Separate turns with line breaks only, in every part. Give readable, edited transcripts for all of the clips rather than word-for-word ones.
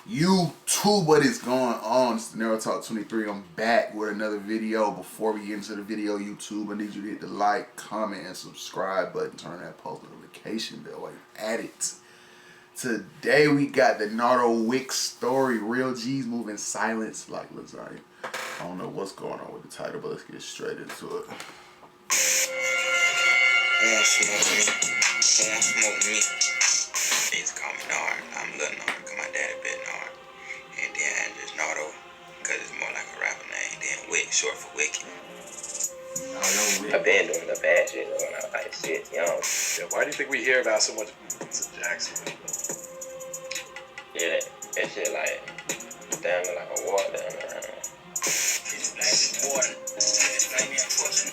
YouTube, what is going on? It's the Nardo Talk 23. I'm back with another video. Before we get into the video, YouTube, I need you to hit the like, comment, and subscribe button. Turn that post notification bell while you're at it. Today we got the Nardo Wick story. Real G's moving silence like lasagna. I don't know what's going on with the title, but let's get straight into it.
Smoke me. They used to call me Nard. I'm Lil Nard, cause my daddy bit Nard. And then just Nardo, cause it's more like a rapper name. Then Wick, short for Wicked.
I've been doing the bad shit when I was like shit, young.
Yeah, why do you think we hear about so much to Jackson?
Yeah, that shit like damn it like a water down around.
It's like the water. It's like me a portion.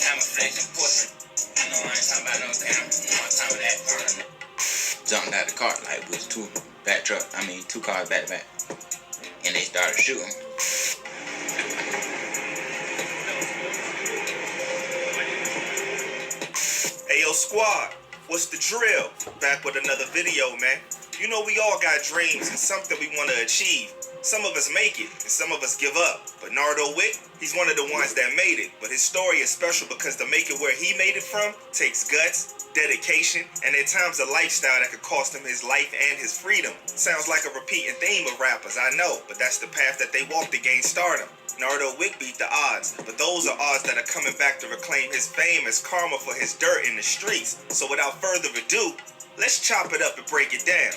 Camouflage and portrait. You know, I ain't talking about no camera. You know, I'm talking about that burner. Jumped out the car like it was two cars back to back. And they started shooting.
Hey yo squad, what's the drill? Back with another video, man. You know we all got dreams and something we want to achieve. Some of us make it, and some of us give up. But Nardo Wick, he's one of the ones that made it. But his story is special because to make it where he made it from takes guts, dedication, and at times a lifestyle that could cost him his life and his freedom. Sounds like a repeating theme of rappers, I know, but that's the path that they walked to gain stardom. Nardo Wick beat the odds, but those are odds that are coming back to reclaim his fame as karma for his dirt in the streets. So without further ado, let's chop it up and break it down.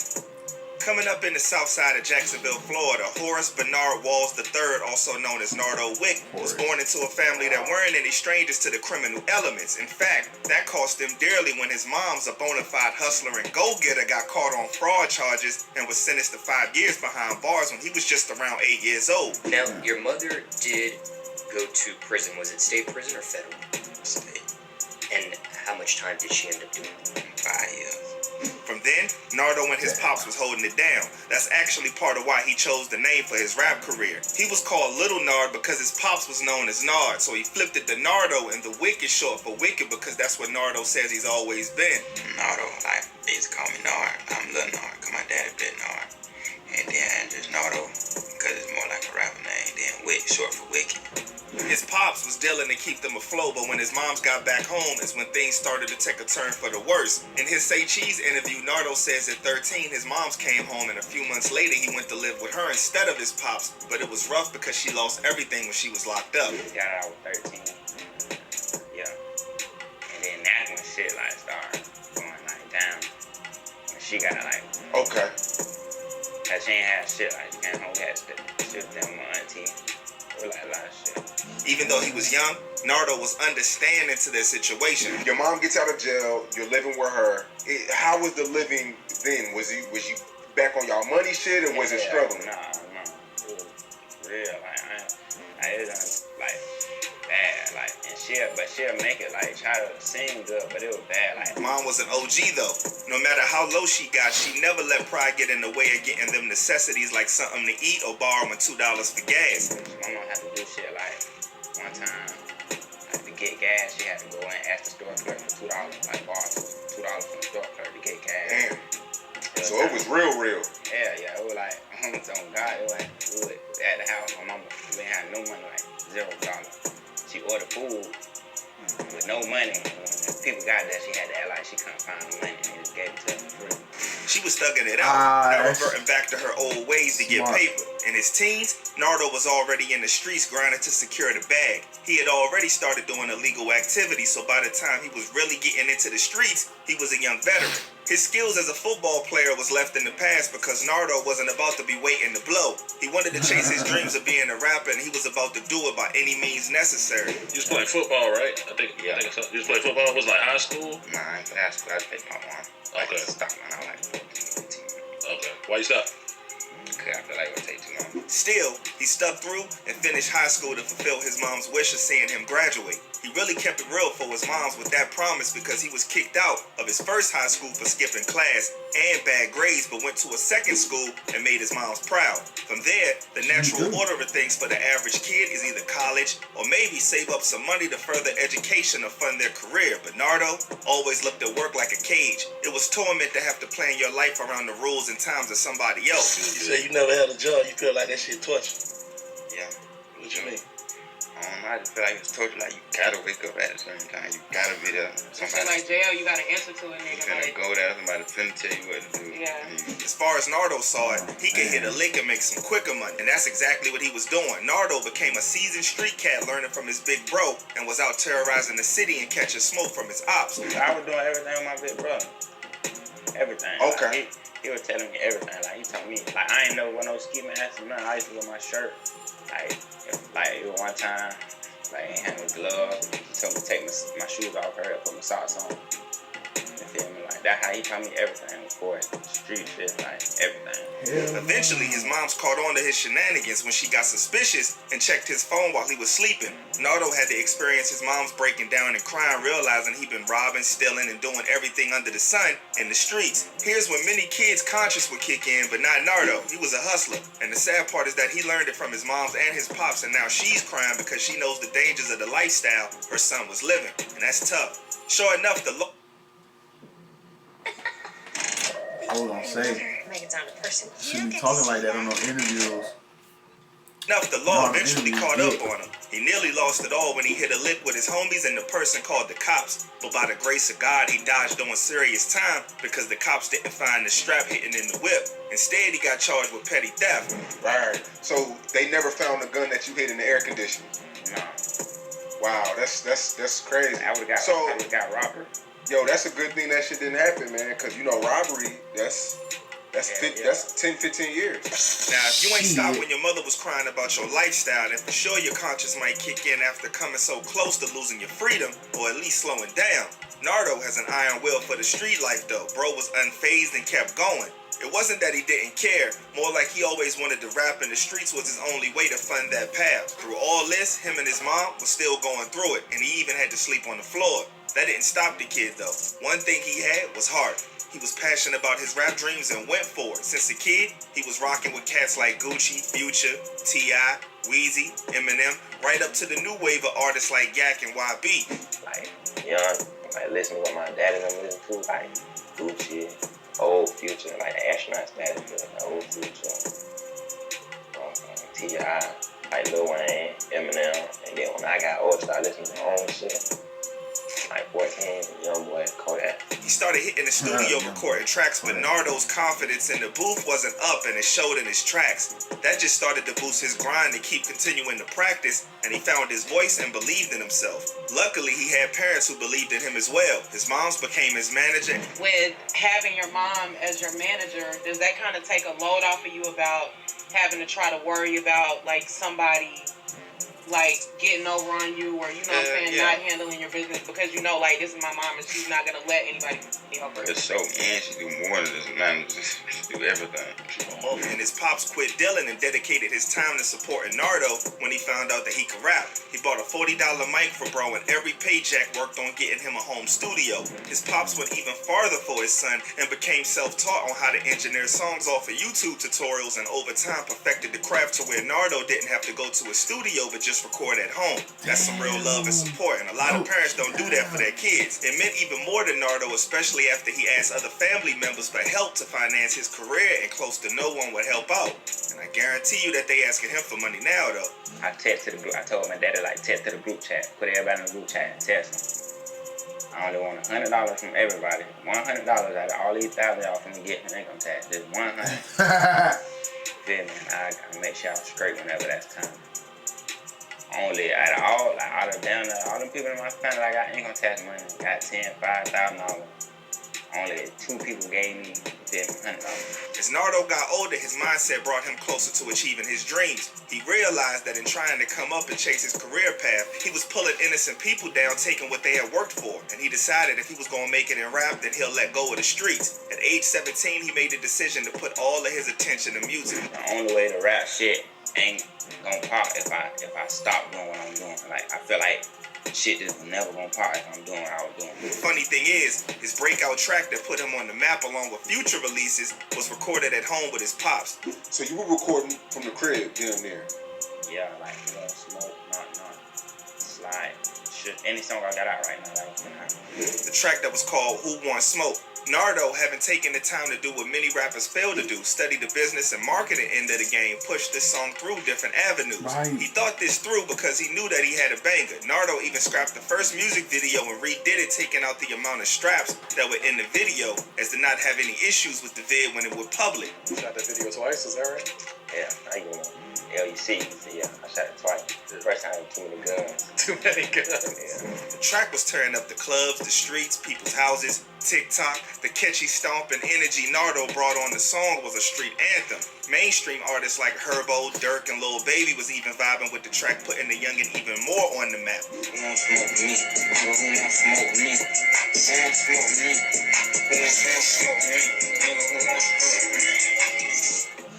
Coming up in the south side of Jacksonville, Florida, Horace Bernard Walls III, also known as Nardo Wick, was born into a family that weren't any strangers to the criminal elements. In fact, that cost him dearly when his mom's a bona fide hustler and go-getter got caught on fraud charges and was sentenced to 5 years behind bars when he was just around 8 years old.
Now, your mother did go to prison. Was it state prison or federal?
State.
And how much time did she end up doing?
5 years.
From then, Nardo and his pops was holding it down. That's actually part of why he chose the name for his rap career. He was called Little Nard because his pops was known as Nard, so he flipped it to Nardo, and the Wick is short for Wicked because that's what Nardo says he's always been.
Nardo, like, they used to call me Nard. I'm Lil Nard, cause my daddy bit Nard. And then just Nardo, cause it's more like a rapper name. Then Wick, short for Wicked.
His pops was dealing to keep them afloat, but when his moms got back home is when things started to take a turn for the worse. In his Say Cheese interview, Nardo says at 13 his moms came home and a few months later he went to live with her instead of his pops, but it was rough because she lost everything when she was locked up.
Got out with 13. Yeah. And then that's when shit like started going like down. When she got like
Okay.
cause she ain't had shit like she can't hold that shit with them my auntie. It was like a lot of shit.
Even though he was young, Nardo was understanding to their situation.
Your mom gets out of jail. You're living with her. How was the living then? Was you back on y'all money shit, or was it struggling?
Nah. It was real. Like it was like bad. Like and she'll make it like try to sing good, but it was bad. Like
Mom was an OG though. No matter how low she got, she never let pride get in the way of getting them necessities like something to eat or borrowing $2 for gas.
my mom had to do shit like one time. Like to get gas, she had to go and ask the store clerk for $2. Like borrow $2 from the store clerk to get gas.
Damn. So it was real.
Yeah. It was like on God. It was like we was at the house. My mama we ain't had no money, like $0. She ordered food with no money. When people got there, she had to act like she couldn't find the money, and they just gave it to her for free.
She was thugging it out, now
that's
reverting back to her old ways to get
smart.
paper. In his teens, Nardo was already in the streets grinding to secure the bag. He had already started doing illegal activities, so by the time he was really getting into the streets, he was a young veteran. His skills as a football player was left in the past because Nardo wasn't about to be waiting to blow. He wanted to chase his dreams of being a rapper, and he was about to do it by any means necessary.
You was playing football, right? I think so. You was playing football? Was it like high school?
Nah, I ain't high school. I played my one.
Okay.
I stopped when I was like 14, 15.
Okay. Why you stop?
Cause I feel like it would take too long.
Still, he stuck through and finished high school to fulfill his mom's wish of seeing him graduate. He really kept it real for his moms with that promise because he was kicked out of his first high school for skipping class and bad grades, but went to a second school and made his moms proud. From there, the natural order of things for the average kid is either college or maybe save up some money to further education or fund their career. But Nardo always looked at work like a cage. It was torment to have to plan your life around the rules and times of somebody else.
You say you never had a job, you feel like that shit torture.
Yeah.
What you mean?
I just feel like it's torture. Like, you gotta wake up at a certain time. You gotta be there.
You feel like jail, you gotta answer to a
You
nigga.
finna
Like,
go there, somebody finna tell you what to do.
Yeah.
As far as Nardo saw it, he could hit a lick and make some quicker money, and that's exactly what he was doing. Nardo became a seasoned street cat, learning from his big bro, and was out terrorizing the city and catching smoke from his ops.
I was doing everything with my big brother. Everything.
Okay.
Like, he was telling me everything. Like, he told me, like, I ain't know what no ski mask or nothing. I used to wear my shirt. Like it was one time, like, I ain't had no gloves. He told me to take my shoes off her and put my socks on. You feel me? Like, that's how he taught me everything before street shit, like, everything.
Eventually, his moms caught on to his shenanigans when she got suspicious and checked his phone while he was sleeping. Nardo had to experience his mom's breaking down and crying, realizing he'd been robbing, stealing, and doing everything under the sun in the streets. Here's when many kids' conscience would kick in, but not Nardo. He was a hustler. And the sad part is that he learned it from his moms and his pops, and now she's crying because she knows the dangers of the lifestyle her son was living. And that's tough. Sure enough,
I was gonna say, she be talking like that on no interviews.
The law eventually caught up on him. He nearly lost it all when he hit a lick with his homies and the person called the cops. But by the grace of God, he dodged on serious time because the cops didn't find the strap hidden in the whip. Instead, he got charged with petty theft.
Right. So they never found the gun that you hid in the air conditioner.
No.
Wow, that's crazy.
I would've got robbery.
Yo, that's a good thing that shit didn't happen, man. Cause you know robbery, that's 10, 15 years.
Now, if you ain't stopped when your mother was crying about your lifestyle, then for sure your conscience might kick in after coming so close to losing your freedom, or at least slowing down. Nardo has an iron will for the street life though. Bro was unfazed and kept going. It wasn't that he didn't care, more like he always wanted to rap in the streets was his only way to fund that path. Through all this, him and his mom was still going through it, and he even had to sleep on the floor. That didn't stop the kid though. One thing he had was heart. He was passionate about his rap dreams and went for it. Since a kid, he was rocking with cats like Gucci, Future, T.I., Weezy, Eminem, right up to the new wave of artists like Yak and YB.
Like, young, like, listen to what my daddy and them listen to, like, Gucci, old Future, like, the astronaut status, the old Future, T.I., like Lil Wayne, Eminem, and then when I got old, I listened to my own shit. Like 14, young boy, Kodak.
He started hitting the studio recording tracks, but Nardo's confidence in the booth wasn't up and it showed in his tracks. That just started to boost his grind to keep continuing to practice, and he found his voice and believed in himself. Luckily, he had parents who believed in him as well. His moms became his manager.
with having your mom as your manager, does that kind of take a load off of you about having to try to worry about like somebody like getting over on you, or you know what I'm saying, not handling your business because you know like this is my mom and she's not gonna let anybody help her?
It's so man, she do more than just nothing, she do everything.
And his pops quit dealing and dedicated his time to supporting Nardo when he found out that he could rap. He bought a $40 mic for bro, and every paycheck worked on getting him a home studio. His pops went even farther for his son and became self-taught on how to engineer songs off of YouTube tutorials, and over time perfected the craft to where Nardo didn't have to go to a studio but just record at home. That's some real love and support, and a lot of parents don't do that for their kids. It meant even more to Nardo, especially after he asked other family members for help to finance his career, and close to no one would help out. And I guarantee you that they asking him for money now though.
I text to the group, I told my daddy like text to the group chat, put everybody in the group chat and text them. I only want $100 from everybody. $100 out of all these $1,000 y'all finna get from income tax. Just 100. Feel me? And I gotta make sure I'm straight whenever that's time. Only out of all, like out of down there, all them people in my family that got income tax money, got $10,000, $5,000. Only 2 people gave me $100.
As Nardo got older, his mindset brought him closer to achieving his dreams. He realized that in trying to come up and chase his career path, he was pulling innocent people down, taking what they had worked for. And he decided if he was going to make it in rap, then he'll let go of the streets. At age 17, he made the decision to put all of his attention to music.
The only way to rap shit ain't gonna pop if I stop doing what I'm doing. Like, I feel like shit that was never gonna pop if I'm doing what I was doing.
The funny thing is, his breakout track that put him on the map along with future releases was recorded at home with his pops.
So you were recording from the crib, damn near.
Yeah, like smoke, not slide. Shit, any song I got out right now, that was gonna happen.
The track that was called Who Wants Smoke. Nardo, having taken the time to do what many rappers fail to do, study the business and marketing end of the game, pushed this song through different avenues.
Right.
He thought this through because he knew that he had a banger. Nardo even scrapped the first music video and redid it, taking out the amount of straps that were in the video, as to not have any issues with the vid when it was public.
You shot that video twice, is that right?
Yeah, LUC, yeah, I shot it twice. First time, too many guns.
Too many guns.
Yeah.
The track was tearing up the clubs, the streets, people's houses, TikTok. The catchy stomp and energy Nardo brought on the song was a street anthem. Mainstream artists like Herbo, Dirk, and Lil Baby was even vibing with the track, putting the youngin' even more on the map.
Who won't smoke me? Who won't smoke me? Who won't smoke me? Who won't smoke me? Nigga, who won't smoke me?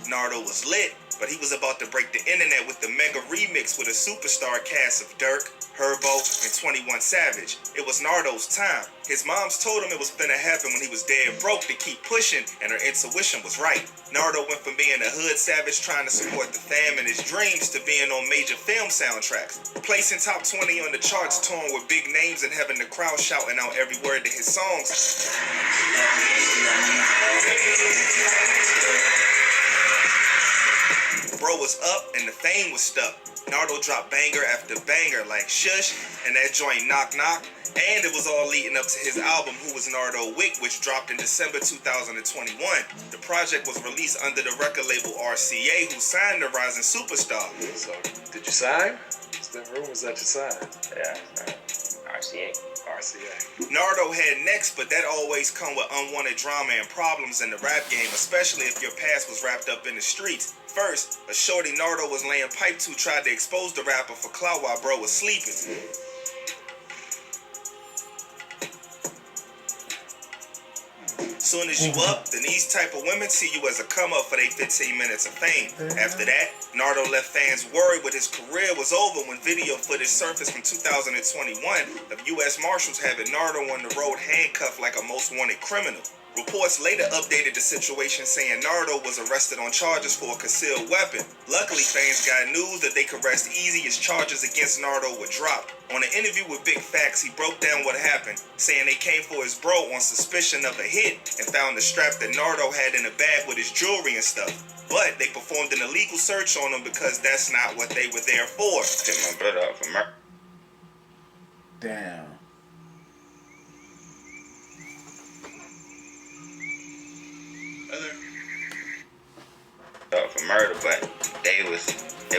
Nardo was lit, but he was about to break the internet with the mega remix with a superstar cast of Dirk, Herbo, and 21 Savage. It was Nardo's time. His moms told him it was finna happen when he was dead broke to keep pushing, and her intuition was right. Nardo went from being a hood savage trying to support the fam and his dreams to being on major film soundtracks, placing top 20 on the charts, touring with big names and having the crowd shouting out every word to his songs. Bro was up and the fame was stuck. Nardo dropped banger after banger like Shush and that joint Knock Knock, and it was all leading up to his album Who Was Nardo Wick, which dropped in December 2021. The project was released under the record label RCA, who signed the rising superstar.
So, did you sign? It's been rumors that you signed.
Yeah, RCA.
Nardo had next, but that always come with unwanted drama and problems in the rap game, especially if your past was wrapped up in the streets. First, a shorty Nardo was laying pipe to tried to expose the rapper for clout while bro was sleeping. Soon as you up, then these type of women see you as a come up for their 15 minutes of fame. After that, Nardo left fans worried when his career was over when video footage surfaced from 2021 of U.S. Marshals having Nardo on the road handcuffed like a most wanted criminal. Reports later updated the situation, saying Nardo was arrested on charges for a concealed weapon. Luckily, fans got news that they could rest easy as charges against Nardo were dropped. On an interview with Big Facts, he broke down what happened, saying they came for his bro on suspicion of a hit and found the strap that Nardo had in a bag with his jewelry and stuff. But they performed an illegal search on him because that's not what they were there for.
Pick my brother up for murder.
Damn.
For murder, but they was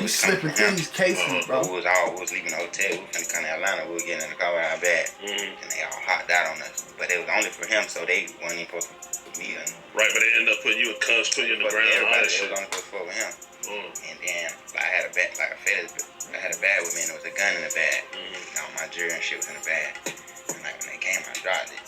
You slipping through these cases, bro.
We was leaving the hotel. We was finna come to Atlanta. We were getting in the car with our bag, and they all hopped out on us. But it was only for him, so they weren't even supposed to put me in.
Right, but they ended up putting you in cuffs, putting you in the ground, and all that shit.
It was only supposed to fuck with him. And then I had a bag, like I had a bag with me, and there was a gun in the bag. And all my jewelry and shit was in the bag. And like when they came, I dropped it.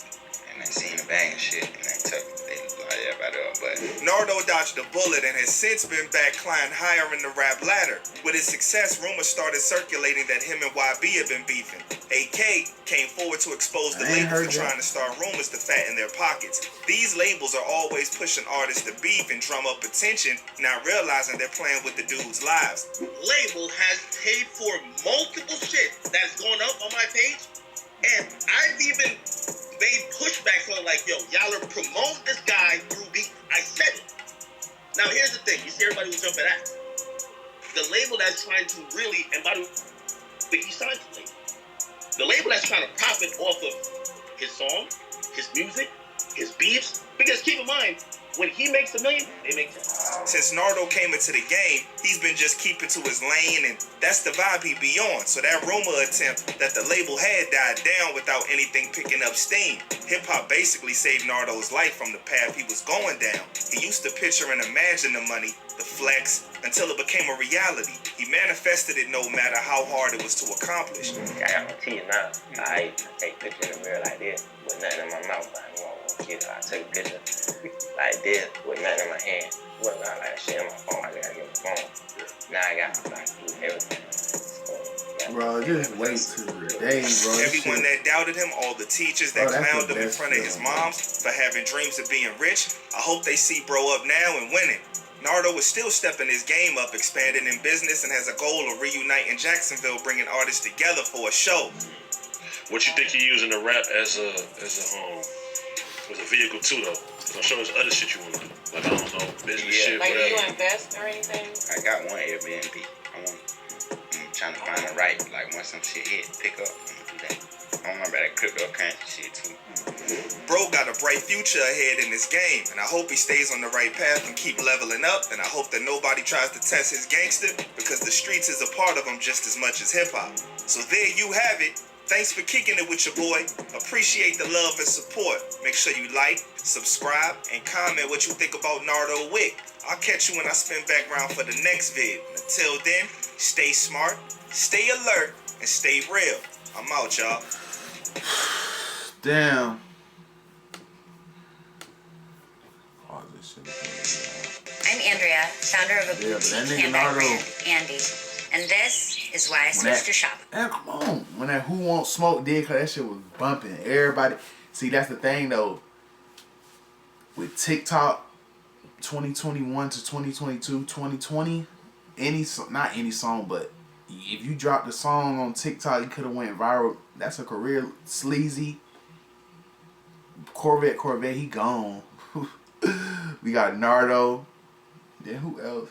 And they seen the bag and shit, and they took it. They lied everybody up, but
Nardo dodged a bullet and has since been back climbing higher in the rap ladder. With his success, rumors started circulating that him and YB have been beefing. AK came forward to expose the label for trying to start rumors to fatten their pockets. These labels are always pushing artists to beef and drum up attention, not realizing they're playing with the dudes' lives.
Label has paid for multiple shit that's going up on my page, and I've even made pushbacks on like, yo, y'all are promoting this guy through beat. I said it. Now here's the thing. You see everybody was jumping at the label that's trying to really, and by the way, he signed the label. The label that's trying to profit off of his song, his music, his beefs. Because keep in mind, when he makes $1 million, they make 10.
Since Nardo came into the game, he's been just keeping to his lane, and that's the vibe he be on. So that rumor attempt that the label had died down without anything picking up steam. Hip-hop basically saved Nardo's life from the path he was going down. He used to picture and imagine the money, the flex, until it became a reality. He manifested it no matter how hard it was to accomplish.
I got my teeth now. I take pictures in the mirror like this with nothing in my mouth. I take a picture like this with nothing in my hand. What about like shit on my phone? I gotta get my phone. Now I got like everything. So,
bro. Just wait till the day, bro.
Everyone that doubted him, all the teachers that clowned him in front of his moms for having dreams of being rich, I hope they see bro up now and winning. Nardo is still stepping his game up, expanding in business, and has a goal of reuniting Jacksonville, bringing artists together for a show.
What you think he using the rap as a vehicle too, though? Cause I'm sure there's other shit you want to do. Like, I don't know, business shit,
like,
whatever.
do you invest or anything?
I got one Airbnb. I'm trying to find the right, like, once some shit hit, pick up, I'm gonna do that. I don't know about that cryptocurrency shit, too.
Bro got a bright future ahead in this game, and I hope he stays on the right path and keep leveling up, and I hope that nobody tries to test his gangster, because the streets is a part of him just as much as hip-hop. So there you have it. Thanks for kicking it with your boy. Appreciate the love and support. Make sure you like, subscribe, and comment what you think about Nardo Wick. I'll catch you when I spin back around for the next vid. Until then, stay smart, stay alert, and stay real. I'm out, y'all.
Damn.
I'm Andrea, founder of a boutique handbag brand, Andy. And this is why I switched to shop.
Come on. When that Who Won't Smoke did, cause that shit was bumping. Everybody. See, that's the thing though. With TikTok, 2021 to 2022, 2020, not any song, but if you dropped a song on TikTok, you could have went viral. That's a career. Sleazy. Corvette, he gone. We got Nardo. Then who else?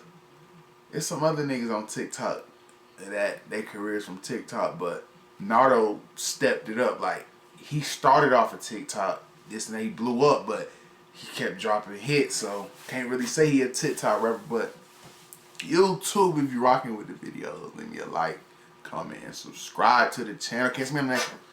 There's some other niggas on TikTok that their careers from TikTok, but Nardo stepped it up. Like, he started off of TikTok, and then he blew up, but he kept dropping hits, so can't really say he a TikTok rapper. But YouTube, if you're rocking with the videos, leave me a like, comment, and subscribe to the channel. Catch me on the next one.